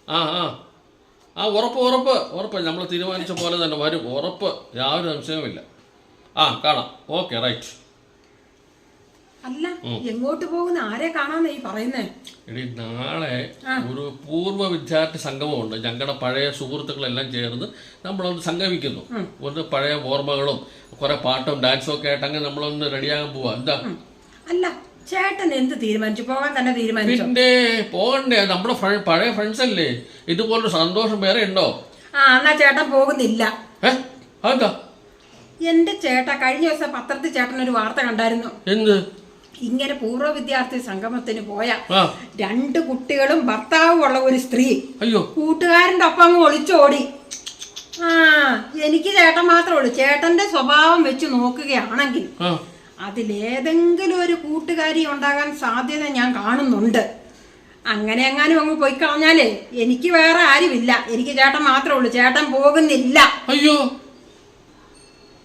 ആ ആ ആ ഉറപ്പ് ഉറപ്പ് ഉറപ്പ് നമ്മൾ തീരുമാനിച്ച പോലെ തന്നെ വരും, ഉറപ്പ്, യാതൊരു സംശയവുമില്ല. ആ കാണാം. Okay, right. അല്ല, എങ്ങോട്ട് പോകുന്ന, ആരെ കാണാന്ന് ഈ പറയുന്നേ? എടി, നാളെ ഒരു പൂർവ്വ വിദ്യാർത്ഥി സംഗമമുണ്ട്. ഞങ്ങളുടെ പഴയ സുഹൃത്തുക്കളെല്ലാം ചേർന്ന് നമ്മളൊന്ന് സംഗമിക്കുന്നു. ഒന്ന് പഴയ ഓർമ്മകളും കുറെ പാട്ടും ഡാൻസും ഒക്കെ ആയിട്ട് അങ്ങനെ നമ്മളൊന്ന് റെഡിയാകാൻ പോവാ. എന്താ? അല്ല, ചേട്ടൻ എന്ത് തീരുമാനിച്ചു? പോകാൻ തന്നെ തീരുമാനിച്ചു? പിന്നെ പോകണ്ടേ, നമ്മുടെ പഴയ ഫ്രണ്ട്സ് അല്ലേ. ഇതുപോലൊരു സന്തോഷം വേറെ ഉണ്ടോ? എന്നാ ചേട്ടൻ പോകുന്നില്ല. അതെന്താ? എന്റെ ചേട്ടാ, കഴിഞ്ഞ ദിവസം പത്രത്തിൽ ചേട്ടൻ ഒരു വാർത്ത കണ്ടായിരുന്നു. എന്ത്? ഇങ്ങനെ പൂർവ്വ വിദ്യാർത്ഥി സംഗമത്തിന് പോയ 2 കുട്ടികളും ഭർത്താവും ഉള്ള ഒരു സ്ത്രീ കൂട്ടുകാരന്റെ ഒപ്പം അങ്ങ് ഒളിച്ചോടി. എനിക്ക് ചേട്ടൻ മാത്രമേ ഉള്ളൂ. ചേട്ടന്റെ സ്വഭാവം വെച്ച് നോക്കുകയാണെങ്കിൽ അതിലേതെങ്കിലും ഒരു കൂട്ടുകാരി ഉണ്ടാകാൻ സാധ്യത ഞാൻ കാണുന്നുണ്ട്. അങ്ങനെ എങ്ങാനും അങ്ങ് പോയി കളഞ്ഞാലേ എനിക്ക് വേറെ ആരുമില്ല. എനിക്ക് ചേട്ടൻ മാത്രമേ ഉള്ളൂ. ചേട്ടൻ പോകുന്നില്ല. അയ്യോ,